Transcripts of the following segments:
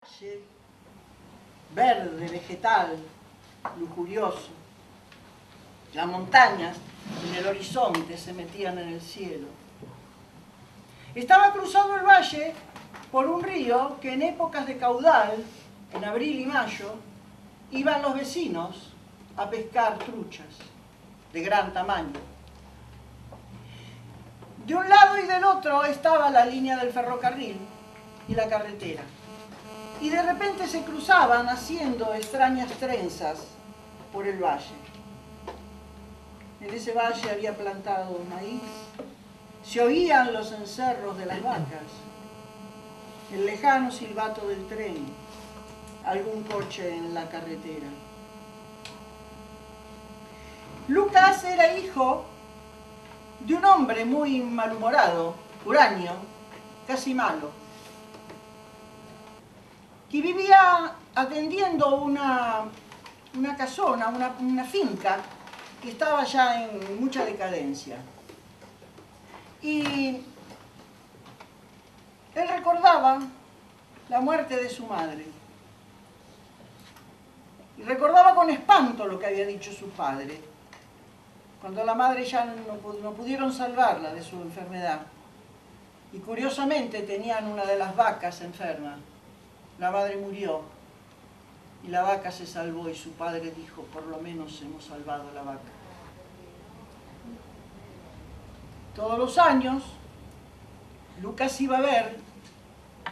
valle verde, vegetal, lujurioso. Las montañas en el horizonte se metían en el cielo. Estaba cruzado el valle por un río que en épocas de caudal, en abril y mayo, iban los vecinos a pescar truchas de gran tamaño. De un lado y del otro estaba la línea del ferrocarril y la carretera. Y de repente se cruzaban haciendo extrañas trenzas por el valle. En ese valle había plantado maíz, se oían los encerros de las vacas, el lejano silbato del tren, algún coche en la carretera. Lucas era hijo de un hombre muy malhumorado, huraño, casi malo, que vivía atendiendo una casona, una finca que estaba ya en mucha decadencia. Y él recordaba la muerte de su madre. Y recordaba con espanto lo que había dicho su padre, cuando la madre ya no pudieron salvarla de su enfermedad. Y curiosamente tenían una de las vacas enferma. La madre murió y la vaca se salvó y su padre dijo, por lo menos hemos salvado a la vaca. Todos los años, Lucas iba a ver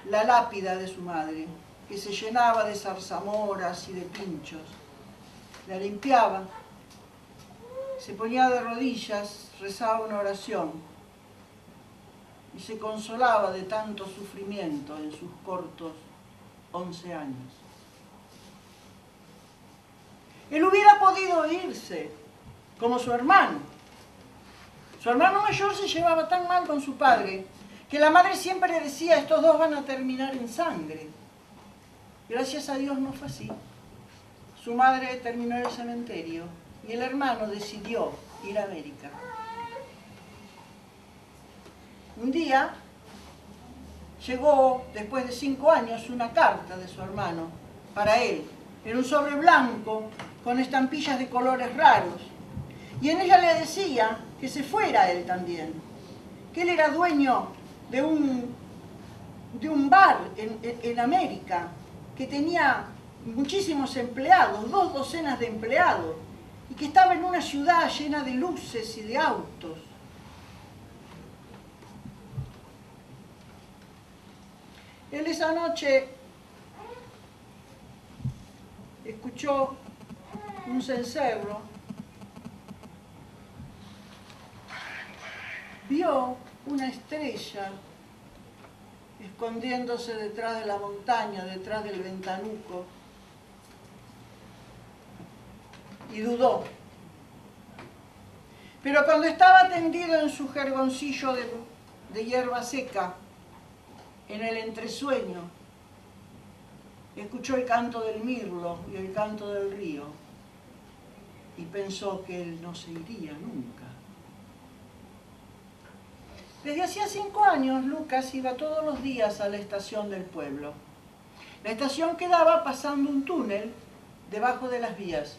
la lápida de su madre, que se llenaba de zarzamoras y de pinchos. La limpiaba, se ponía de rodillas, rezaba una oración y se consolaba de tanto sufrimiento en sus cortos 11 años. Él hubiera podido irse, como su hermano. Su hermano mayor se llevaba tan mal con su padre que la madre siempre le decía, estos dos van a terminar en sangre. Gracias a Dios no fue así. Su madre terminó en el cementerio y el hermano decidió ir a América. Un día llegó, después de 5 años, una carta de su hermano para él, en un sobre blanco con estampillas de colores raros. Y en ella le decía que se fuera él también, que él era dueño de un bar en América, que tenía muchísimos empleados, 2 docenas de empleados, y que estaba en una ciudad llena de luces y de autos. Él esa noche escuchó un cencerro, vio una estrella escondiéndose detrás de la montaña, detrás del ventanuco, y dudó. Pero cuando estaba tendido en su jergoncillo de hierba seca, en el entresueño, escuchó el canto del mirlo y el canto del río y pensó que él no se iría nunca. Desde hacía 5 años, Lucas iba todos los días a la estación del pueblo. La estación quedaba pasando un túnel debajo de las vías.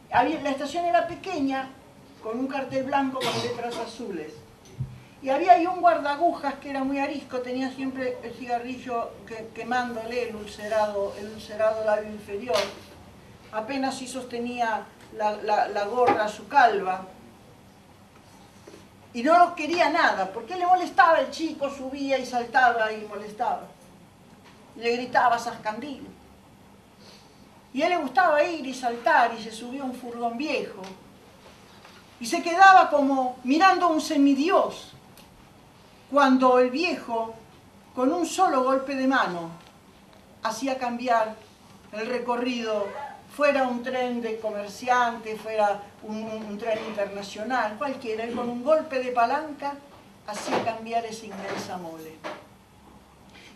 La estación era pequeña, con un cartel blanco con letras azules. Y había ahí un guardaagujas que era muy arisco, tenía siempre el cigarrillo quemándole el ulcerado labio inferior. Apenas si sostenía la gorra a su calva. Y no lo quería nada, porque le molestaba el chico, subía y saltaba y molestaba. Le gritaba zascandil. Y a él le gustaba ir y saltar y se subía a un furgón viejo. Y se quedaba como mirando a un semidios, cuando el viejo, con un solo golpe de mano, hacía cambiar el recorrido, fuera un tren de comerciantes, fuera un tren internacional, cualquiera, y con un golpe de palanca hacía cambiar esa inmensa mole.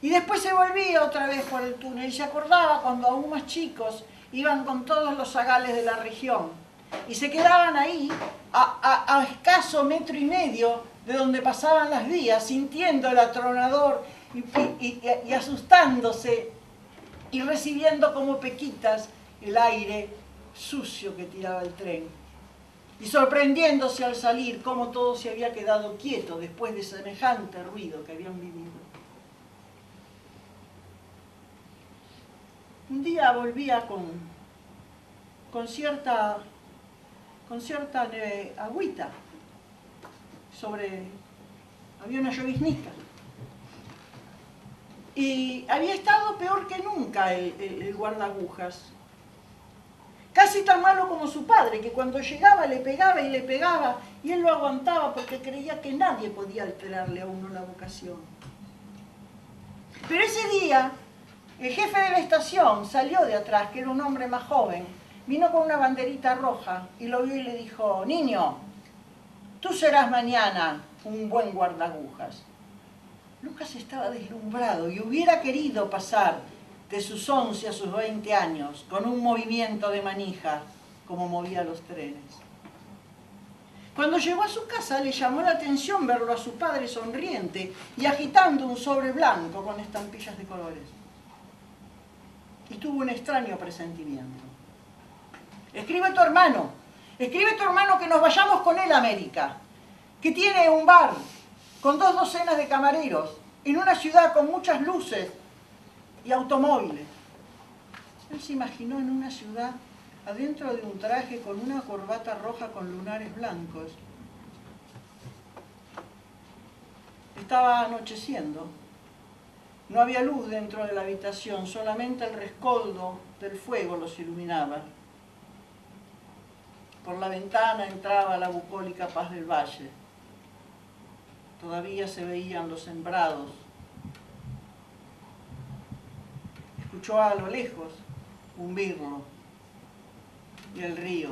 Y después se volvía otra vez por el túnel y se acordaba cuando aún más chicos iban con todos los zagales de la región y se quedaban ahí a escaso 1,5 metros de donde pasaban las vías, sintiendo el atronador y asustándose y recibiendo como pequitas el aire sucio que tiraba el tren. Y sorprendiéndose al salir cómo todo se había quedado quieto después de semejante ruido que habían vivido. Un día volvía con cierta agüita había una lloviznita. Y había estado peor que nunca el guardaagujas. Casi tan malo como su padre, que cuando llegaba le pegaba y él lo aguantaba porque creía que nadie podía alterarle a uno la vocación. Pero ese día, el jefe de la estación salió de atrás, que era un hombre más joven, vino con una banderita roja y lo vio y le dijo: niño, tú serás mañana un buen guardaagujas. Lucas estaba deslumbrado y hubiera querido pasar de sus 11 a sus 20 años con un movimiento de manija como movía los trenes. Cuando llegó a su casa le llamó la atención verlo a su padre sonriente y agitando un sobre blanco con estampillas de colores. Y tuvo un extraño presentimiento. Escribe a tu hermano que nos vayamos con él a América, que tiene un bar con 2 docenas de camareros, en una ciudad con muchas luces y automóviles. Él se imaginó en una ciudad adentro de un traje con una corbata roja con lunares blancos. Estaba anocheciendo. No había luz dentro de la habitación, solamente el rescoldo del fuego los iluminaba. Por la ventana entraba la bucólica paz del valle. Todavía se veían los sembrados. Escuchó a lo lejos un birlo y el río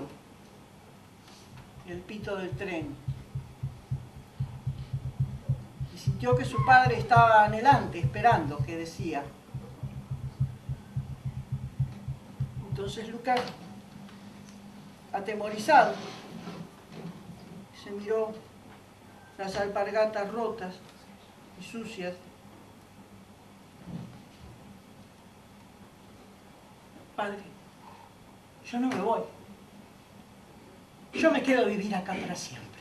y el pito del tren. Y sintió que su padre estaba anhelante, esperando, que decía. Entonces Lucas, atemorizado, se miró las alpargatas rotas y sucias. Padre, yo no me voy. Yo me quedo a vivir acá para siempre.